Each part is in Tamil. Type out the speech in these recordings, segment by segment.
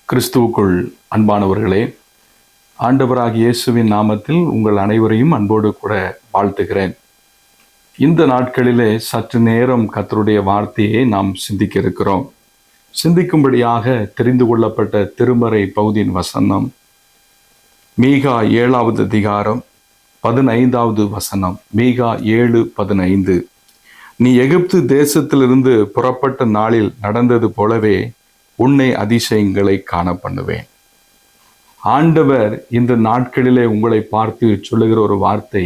கிறிஸ்துவுக்குள் அன்பானவர்களே, ஆண்டவராகிய இயேசுவின் நாமத்தில் உங்கள் அனைவரையும் அன்போடு கூட வாழ்த்துகிறேன். இந்த நாட்களிலே சற்று நேரம் கர்த்தருடைய வார்த்தையை நாம் சிந்திக்க இருக்கிறோம். சிந்திக்கும்படியாக தெரிந்து கொள்ளப்பட்ட திருமறை பகுதியின் வசனம் மீகா 7வது அதிகாரம் 15வது வசனம். மீகா 7:15. நீ எகிப்து தேசத்திலிருந்து புறப்பட்ட நாளில் நடந்தது போலவே உன்னை அதிசயங்களை காண பண்ணுவேன். ஆண்டவர் இந்த நாட்களிலே உங்களை பார்த்து சொல்லுகிற ஒரு வார்த்தை,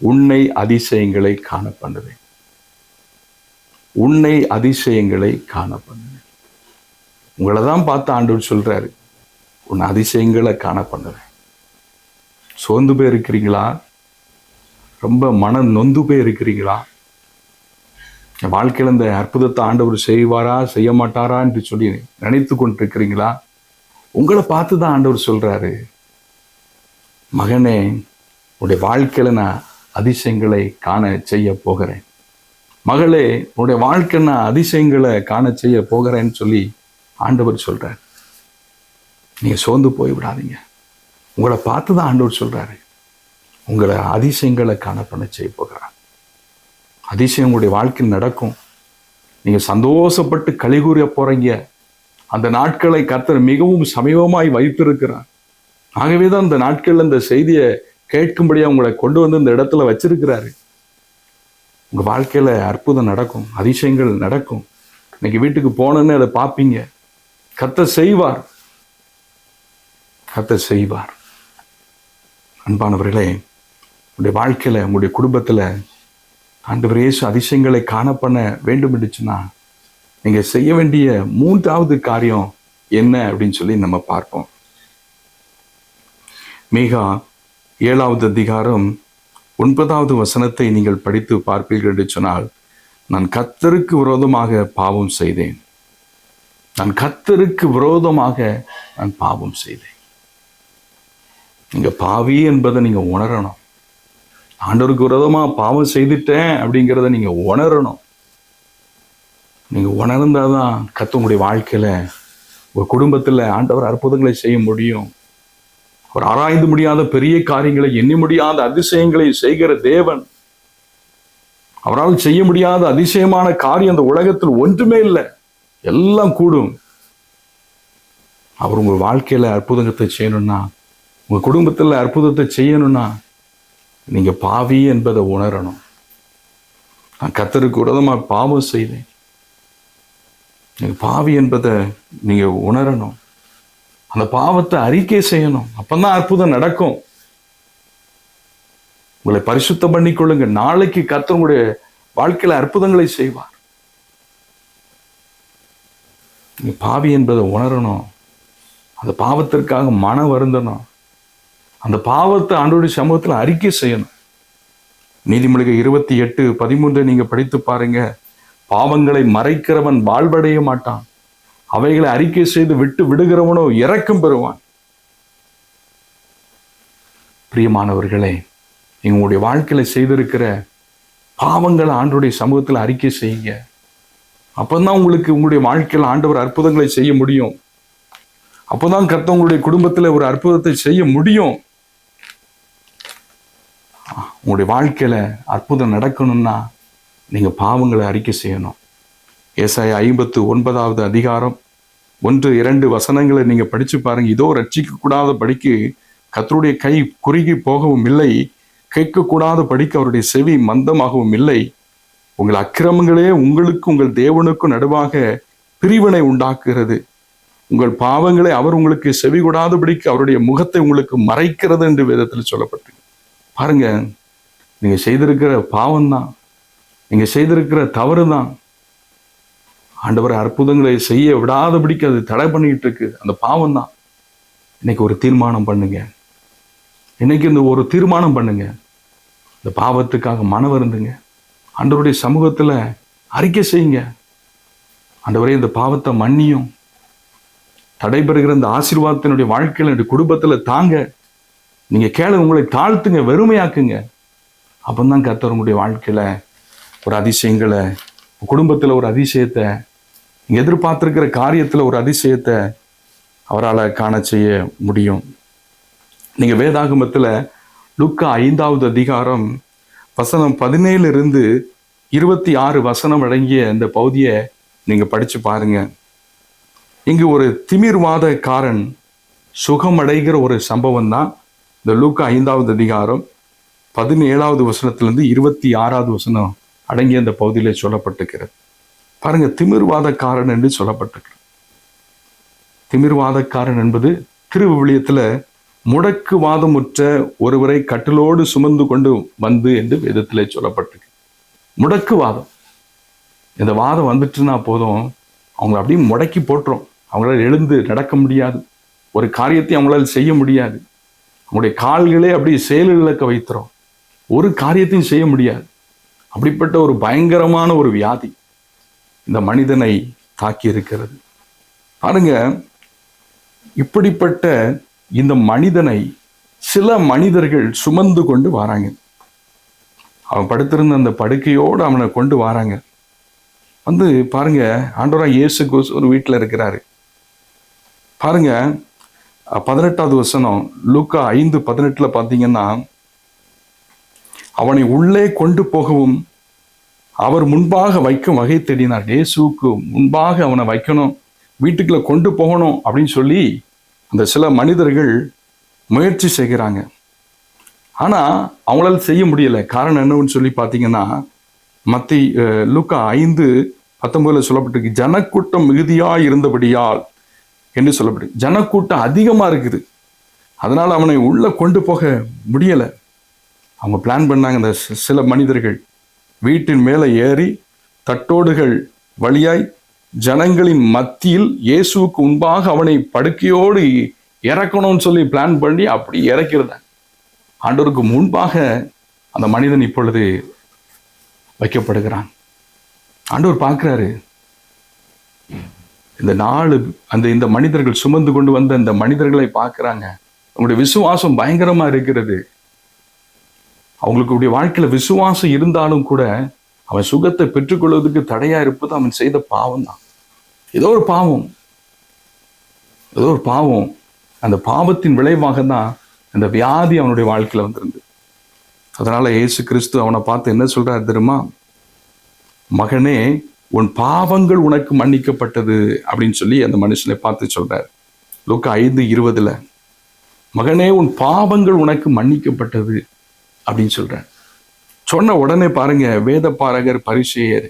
உன்னை அதிசயங்களை காண பண்ணுவேன். உன்னை அதிசயங்களை காண பண்ணுவேன். உங்களை தான் பார்த்து ஆண்டவர் சொல்றாரு, உன்னை அதிசயங்களை காண பண்ணுவேன். சோர்ந்து போய் இருக்கிறீங்களா? ரொம்ப மனம் நொந்து போய் இருக்கிறீங்களா? என் வாழ்க்கையில் இந்த அற்புதத்தை ஆண்டவர் செய்வாரா செய்ய மாட்டாரா என்று சொல்லி நினைத்து கொண்டிருக்கிறீங்களா? உங்களை பார்த்து தான் ஆண்டவர் சொல்றாரு, மகனே, உன்னுடைய வாழ்க்கையில நான் அதிசயங்களை காண செய்ய போகிறேன். மகளே, உன்னுடைய வாழ்க்கை நான் அதிசயங்களை காண செய்ய போகிறேன்னு சொல்லி ஆண்டவர் சொல்றாரு. நீங்க சோர்ந்து போய் விடாதீங்க. உங்களை பார்த்து தான் ஆண்டவர் சொல்றாரு, உங்களை அதிசயங்களை காண பண்ண செய்ய போகிறார். அதிசயம் உங்களுடைய வாழ்க்கையில் நடக்கும். நீங்க சந்தோஷப்பட்டு களிகூற போறீங்க. அந்த நாட்களை கர்த்தர் மிகவும் சமீபமாய் வைத்திருக்கிறார். ஆகவேதான் இந்த நாட்கள்ல இந்த செய்தியை கேட்கும்படியா உங்களை கொண்டு வந்து இந்த இடத்துல வச்சிருக்கிறாரு. உங்க வாழ்க்கையில அற்புதம் நடக்கும், அதிசயங்கள் நடக்கும். இன்னைக்கு வீட்டுக்கு போனோன்னு அதை பார்ப்பீங்க. கர்த்தர் செய்வார், கர்த்தர் செய்வார். அன்பானவர்களே, உங்களுடைய வாழ்க்கையில உங்களுடைய குடும்பத்துல ஆண்டவர் இயேசு அதிசயங்களை காண பண்ண வேண்டும் என்றுச்சுன்னா நீங்க செய்ய வேண்டிய 3வது காரியம் என்ன அப்படின்னு சொல்லி நம்ம பார்ப்போம். மீகா 7வது அதிகாரம் 9வது வசனத்தை நீங்கள் படித்து பார்ப்பீர்கள் என்று சொன்னால், நான் கர்த்தருக்கு விரோதமாக பாவம் செய்தேன். நான் கர்த்தருக்கு விரோதமாக நான் பாவம் செய்தேன். நீங்க பாவி என்பதை நீங்க உணரணும். ஆண்டவருக்கு விரோதமா பாவம் செய்துட்டேன் அப்படிங்கிறத நீங்க உணரணும். நீங்க உணர்ந்தாதான் கர்த்தர் உங்களுடைய வாழ்க்கையில ஒரு குடும்பத்துல ஆண்டவர் அற்புதங்களை செய்ய முடியும். ஒரு ஆராய்ந்து முடியாத பெரிய காரியங்களை, எண்ணி முடியாத அதிசயங்களை செய்கிற தேவன். அவரால் செய்ய முடியாத அதிசயமான காரியம் அந்த உலகத்தில் ஒன்றுமே இல்லை. எல்லாம் கூடும். அவர் உங்க வாழ்க்கையில அற்புதத்தை செய்யணும்னா, உங்க குடும்பத்துல அற்புதத்தை செய்யணும்னா நீங்க பாவி என்பதை உணரணும். நான் கர்த்தருக்கு விரோதமாக பாவம் செய்தேன். நீங்க பாவி என்பதை நீங்க உணரணும். அந்த பாவத்தை அறிக்கை செய்யணும். அப்பதான் அற்புதம் நடக்கும். உங்களை பரிசுத்தம் பண்ணிக்கொள்ளுங்க. நாளைக்கு கர்த்தர் உங்களுடைய வாழ்க்கையில அற்புதங்களை செய்வார். நீங்க பாவி என்பதை உணரணும். அந்த பாவத்திற்காக மன வருந்தணும். அந்த பாவத்தை ஆண்டவருடைய சமூகத்தில் அறிக்கை செய்யணும். நீதிமொழிகள் 28:13 நீங்க படித்து பாருங்க. பாவங்களை மறைக்கிறவன் வாழ்வடைய மாட்டான், அவைகளை அறிக்கை செய்து விட்டு விடுகிறவனோ இரக்கம் பெறுவான். பிரியமானவர்களே, நீங்க உங்களுடைய வாழ்க்கையில செய்திருக்கிற பாவங்களை ஆண்டவருடைய சமூகத்தில் அறிக்கை செய்யுங்க. அப்பதான் உங்களுக்கு உங்களுடைய வாழ்க்கையில் ஆண்டவர் அற்புதங்களை செய்ய முடியும். அப்பதான் கர்த்தர் உங்களுடைய குடும்பத்தில் ஒரு அற்புதத்தை செய்ய முடியும். உங்களுடைய வாழ்க்கையில அற்புதம் நடக்கணும்னா நீங்க பாவங்களை அறிக்கை செய்யணும். ஏசாயா 59வது அதிகாரம் 1-2 வசனங்களை நீங்க படிச்சு பாருங்க. இதோ ரட்சிக்க கூடாத படிக்கு கர்த்தருடைய கை குறுகி போகவும் இல்லை, கேட்கக்கூடாத படிக்கு அவருடைய செவி மந்தமாகவும் இல்லை. உங்கள் அக்கிரமங்களே உங்களுக்கு உங்கள் தேவனுக்கும் நடுவாக பிரிவினை உண்டாக்குகிறது. உங்கள் பாவங்களை அவர் உங்களுக்கு செவி கொடாதபடிக்கு அவருடைய முகத்தை உங்களுக்கு மறைக்கிறது என்று வேதத்தில் சொல்லப்பட்டு பாருங்க. நீங்க செய்திருக்கிற பாவம் தான், நீங்க செய்திருக்கிற தவறு தான் ஆண்டவர் அற்புதங்களை செய்ய விடாதபடிக்கு அது தடை பண்ணிட்டு இருக்கு. அந்த பாவம் தான். இன்னைக்கு ஒரு தீர்மானம் பண்ணுங்க. இன்னைக்கு இந்த ஒரு தீர்மானம் பண்ணுங்க. இந்த பாவத்துக்காக மன வருந்துங்க. ஆண்டவருடைய சமூகத்துல அறிக்கை செய்யுங்க. ஆண்டவரே, இந்த பாவத்தை மன்னியும். தடைபெறுகிற இந்த ஆசீர்வாதத்தினுடைய வாழ்க்கையில என்னுடைய குடும்பத்துல தாங்க. நீங்க கேளு, உங்களை தாழ்த்துங்க, வெறுமையாக்குங்க. அப்பந்தான் கர்த்தர் உங்களுடைய வாழ்க்கையில ஒரு அதிசயங்களை, குடும்பத்துல ஒரு அதிசயத்தை, நீங்க எதிர்பார்த்திருக்கிற காரியத்துல ஒரு அதிசயத்தை அவரால் காண செய்ய முடியும். நீங்க வேதாகமத்தில் லூக்கா 5வது அதிகாரம் வசனம் 17 26 வசனம் அடங்கிய இந்த பகுதியை நீங்க படிச்சு பாருங்க. இங்கு ஒரு திமிர்வாதக்காரன் சுகமடைகிற ஒரு சம்பவம் தான் இந்த லூக்கா 5வது அதிகாரம் 17வது வசனத்திலிருந்து 26வது வசனம் அடங்கிய இந்த பகுதியிலே சொல்லப்பட்டிருக்கிறது. பாருங்க, திமிர்வாதக்காரன் என்று சொல்லப்பட்டிருக்கிறது. திமிர்வாதக்காரன் என்பது திருவிவிலியத்துல முடக்குவாதமுற்ற ஒருவரை கட்டிலோடு சுமந்து கொண்டு வந்து என்று வேதத்திலே சொல்லப்பட்டிருக்கு. முடக்குவாதம், இந்த வாதம் வந்துட்டுனா போதும், அவங்கள அப்படியே முடக்கி போட்டுரும். அவங்களால எழுந்து நடக்க முடியாது, ஒரு காரியத்தை அவங்களால செய்ய முடியாது, அவங்களுடைய கால்களே அப்படியே செயலிழக்க வைத்துரும், ஒரு காரியத்தையும் செய்ய முடியாது. அப்படிப்பட்ட ஒரு பயங்கரமான ஒரு வியாதி இந்த மனிதனை தாக்கி இருக்கிறது. பாருங்க, இப்படிப்பட்ட இந்த மனிதனை சில மனிதர்கள் சுமந்து கொண்டு வராங்க. அவன் படுத்திருந்த அந்த படுக்கையோடு அவனை கொண்டு வராங்க. வந்து பாருங்க, ஆண்டவராகிய இயேசு கிறிஸ்து ஒரு வீட்டில் இருக்கிறாரு. பாருங்க 18வது வசனம், லூக்கா 5:18 பார்த்தீங்கன்னா, அவனை உள்ளே கொண்டு போகவும் அவர் முன்பாக வைக்கும் வகை தேடினார். இயேசுவுக்கு முன்பாக அவனை வைக்கணும், வீட்டுக்குள்ள கொண்டு போகணும் அப்படின்னு சொல்லி அந்த சில மனிதர்கள் முயற்சி செய்கிறாங்க. ஆனா அவங்களால செய்ய முடியல. காரணம் என்னன்னு சொல்லி பார்த்தீங்கன்னா, லூக்கா 5:19 சொல்லப்பட்டிருக்கு, ஜனக்கூட்டம் மிகுதியா இருந்தபடியால் என்று சொல்லப்பட்டிருக்கு. ஜனக்கூட்டம் அதிகமா இருக்குது, அதனால அவனை உள்ள கொண்டு போக முடியல. அவங்க பிளான் பண்ணாங்க. அந்த சில மனிதர்கள் வீட்டின் மேலே ஏறி தட்டோடுகள் வழியாய் ஜனங்களின் மத்தியில் இயேசுவுக்கு முன்பாக அவனை படுக்கையோடு இறக்கணும்னு சொல்லி பிளான் பண்ணி அப்படி இறக்கிறத ஆண்டவருக்கு முன்பாக அந்த மனிதன் இப்பொழுது வைக்கப்படுகிறான். ஆண்டவர் பார்க்கிறாரு, இந்த மனிதர்கள் சுமந்து கொண்டு வந்த இந்த மனிதர்களை பார்க்கிறாங்க. அவங்களுடைய விசுவாசம் பயங்கரமா இருக்கிறது. அவங்களுடைய வாழ்க்கையில விசுவாசம் இருந்தாலும் கூட அவன் சுகத்தை பெற்றுக்கொள்வதற்கு தடையா இருப்பது அவன் செய்த பாவம் தான். ஏதோ ஒரு பாவம், அந்த பாவத்தின் விளைவாக தான் அந்த வியாதி அவனுடைய வாழ்க்கையில வந்திருந்து. அதனால இயேசு கிறிஸ்து அவனை பார்த்து என்ன சொல்றாரு தெரியுமா? மகனே, உன் பாவங்கள் உனக்கு மன்னிக்கப்பட்டது அப்படின்னு சொல்லி அந்த மனுஷனை பார்த்து சொல்றாரு. லூக்கா 5:20 மகனே, உன் பாவங்கள் உனக்கு மன்னிக்கப்பட்டது அப்படின்னு சொல்றேன். சொன்ன உடனே பாருங்க, வேத பாரகர், பரிசேயர்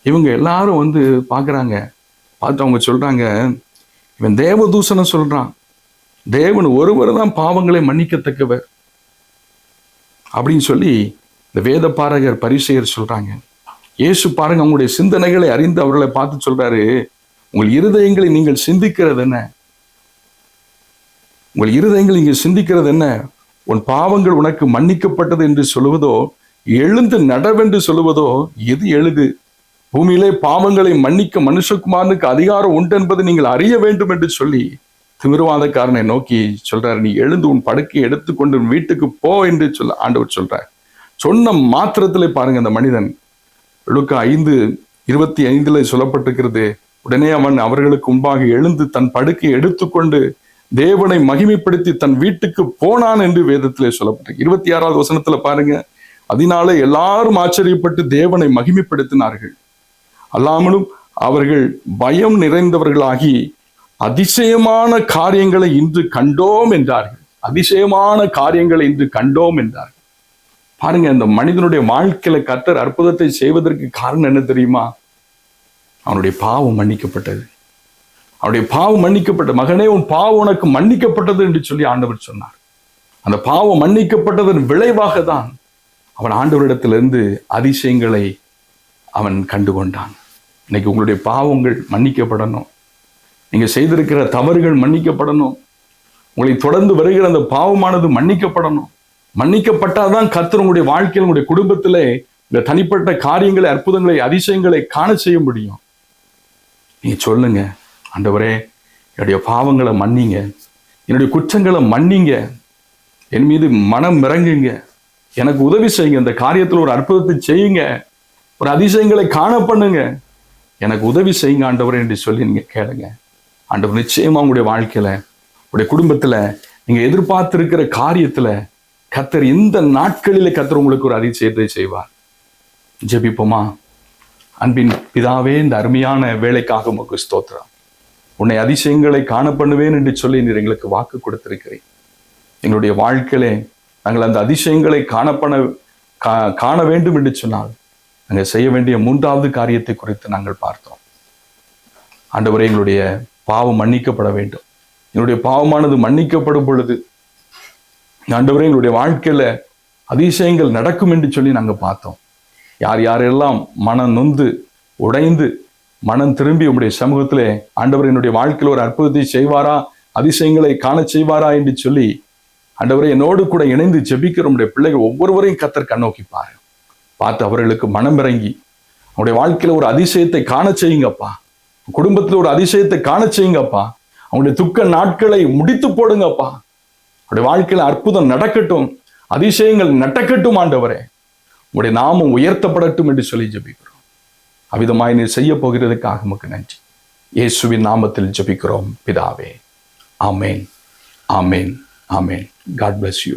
இவங்க எல்லாரும் வந்து பார்க்குறாங்க. பார்த்து அவங்க சொல்றாங்க, இவன் தேவதூஷணம் சொல்றான், தேவன் ஒருவர் தான் பாவங்களை மன்னிக்கத்தக்கவர் அப்படின்னு சொல்லி இந்த வேத பாரகர், பரிசேயர் சொல்றாங்க. இயேசு பாருங்க, அவங்களுடைய சிந்தனைகளை அறிந்து அவர்களை பார்த்து சொல்றாரு, உங்கள் இருதயங்களை நீங்கள் சிந்திக்கிறது என்ன? உங்கள் இருதயங்கள் நீங்கள் சிந்திக்கிறது என்ன? உன் பாவங்கள் உனக்கு மன்னிக்கப்பட்டது என்று சொல்லுவதோ, எழுந்து நடவென்று சொல்லுவதோ எது எழுது? பூமியிலே பாவங்களை மன்னிக்க மனுஷகுமாரனுக்கு அதிகாரம் உண்டு என்பதை நீங்கள் அறிய வேண்டும் என்று சொல்லி திமிர்வாதக்காரனை நோக்கி சொல்றாரு, நீ எழுந்து உன் படுக்கையை எடுத்துக்கொண்டு வீட்டுக்கு போ என்று ஆண்டவர் சொல்றார். சொன்ன மாத்திரத்திலே பாருங்க, அந்த மனிதன் லூக்கா 5:25 சொல்லப்பட்டிருக்கிறது, உடனே அவன் அவர்களுக்கு முன்பாக எழுந்து தன் படுக்கையை எடுத்துக்கொண்டு தேவனை மகிமைப்படுத்தி தன் வீட்டுக்கு போனான் என்று வேதத்திலே சொல்லப்பட்டிருக்கு. 26வது வசனத்துல பாருங்க, அதனால எல்லாரும் ஆச்சரியப்பட்டு தேவனை மகிமைப்படுத்தினார்கள். அல்லாமலும் அவர்கள் பயம் நிறைந்தவர்களாகி அதிசயமான காரியங்களை இன்று கண்டோம் என்றார்கள். அதிசயமான காரியங்களை இன்று கண்டோம் என்றார்கள். பாருங்க, இந்த மனிதனுடைய வாழ்க்கையில கர்த்தர் அற்புதத்தை செய்வதற்கு காரணம் என்ன தெரியுமா? அவனுடைய பாவம் மன்னிக்கப்பட்டது. அவனுடைய பாவம் மன்னிக்கப்பட்ட மகனே, உன் பாவம் உனக்கு மன்னிக்கப்பட்டது என்று சொல்லி ஆண்டவர் சொன்னார். அந்த பாவம் மன்னிக்கப்பட்டதன் விளைவாக தான் அவன் ஆண்டவரிடத்திலிருந்து அதிசயங்களை அவன் கண்டுகொண்டான். இன்னைக்கு உங்களுடைய பாவங்கள் மன்னிக்கப்படணும், நீங்க செய்திருக்கிற தவறுகள் மன்னிக்கப்படணும், உங்களை தொடர்ந்து வருகிற அந்த பாவமானது மன்னிக்கப்படணும். மன்னிக்கப்பட்டாதான் கர்த்தர் உங்களுடைய வாழ்க்கையில், உங்களுடைய குடும்பத்திலே இந்த தனிப்பட்ட காரியங்களை, அற்புதங்களை, அதிசயங்களை காண செய்ய முடியும். நீங்க சொல்லுங்க, ஆண்டவரே, என்னுடைய பாவங்களை மன்னிங்க, என்னுடைய குற்றங்களை மன்னிங்க, என் மீது மனம் இறங்குங்க, எனக்கு உதவி செய்யுங்க, இந்த காரியத்தில் ஒரு அற்புதத்தை செய்யுங்க, ஒரு அதிசயங்களை காண பண்ணுங்க, எனக்கு உதவி செய்யுங்க ஆண்டவரே என்று சொல்லி நீங்க கேளுங்க. ஆண்டவர் நிச்சயமா உங்களுடைய வாழ்க்கையில, உங்களுடைய குடும்பத்துல நீங்க எதிர்பார்த்திருக்கிற காரியத்துல கர்த்தர் இந்த நாட்களிலே கர்த்தர் உங்களுக்கு ஒரு அதிசயத்தை செய்வார். ஜெபிப்போமா? அன்பின் பிதாவே, இந்த அருமையான வேலைக்காக உமக்கு ஸ்தோத்திரம். உன்னை அதிசயங்களை காண பண்ணுவேன் என்று சொல்லி நீர் எங்களுக்கு வாக்கு கொடுத்திருக்கிறேன். எங்களுடைய வாழ்க்கையிலே நாங்கள் அந்த அதிசயங்களை காண வேண்டும் என்று சொன்னால் நாங்கள் செய்ய வேண்டிய 3வது காரியத்தை குறித்து நாங்கள் பார்த்தோம். ஆண்டவரே, எங்களுடைய பாவம் மன்னிக்கப்பட வேண்டும். எங்களுடைய பாவமானது மன்னிக்கப்படும் பொழுது ஆண்டவரே எங்களுடைய வாழ்க்கையில அதிசயங்கள் நடக்கும் என்று சொல்லி நாங்கள் பார்த்தோம். யார் யாரெல்லாம் மனம் நொந்து உடைந்து மனம் திரும்பி உங்களுடைய சமூகத்திலே ஆண்டவர் என்னுடைய வாழ்க்கையில் ஒரு அற்புதத்தை செய்வாரா, அதிசயங்களை காண செய்வாரா என்று சொல்லி ஆண்டவரே என்னோடு கூட இணைந்து ஜெபிக்கிற உங்களுடைய பிள்ளைகள் ஒவ்வொருவரையும் கர்த்தர் கண்ணோக்கி பார்த்து அவர்களுக்கு மனம் இறங்கி அவங்களுடைய வாழ்க்கையில ஒரு அதிசயத்தை காண செய்யுங்கப்பா. குடும்பத்தில் ஒரு அதிசயத்தை காண செய்யுங்கப்பா. அவங்களுடைய துக்க நாட்களை முடித்து போடுங்கப்பா. அவருடைய வாழ்க்கையில அற்புதம் நடக்கட்டும், அதிசயங்கள் நடக்கட்டும். ஆண்டவரே, உங்களுடைய நாமம் உயர்த்தப்படட்டும் என்று சொல்லி ஜெபிக்கிறோம். அவ்விதமாய் நீர் செய்ய போகிறதுக்காக உமக்கு நன்றி. இயேசுவின் நாமத்தில் ஜெபிக்கிறோம் பிதாவே. ஆமேன், ஆமேன், ஆமேன். God bless you.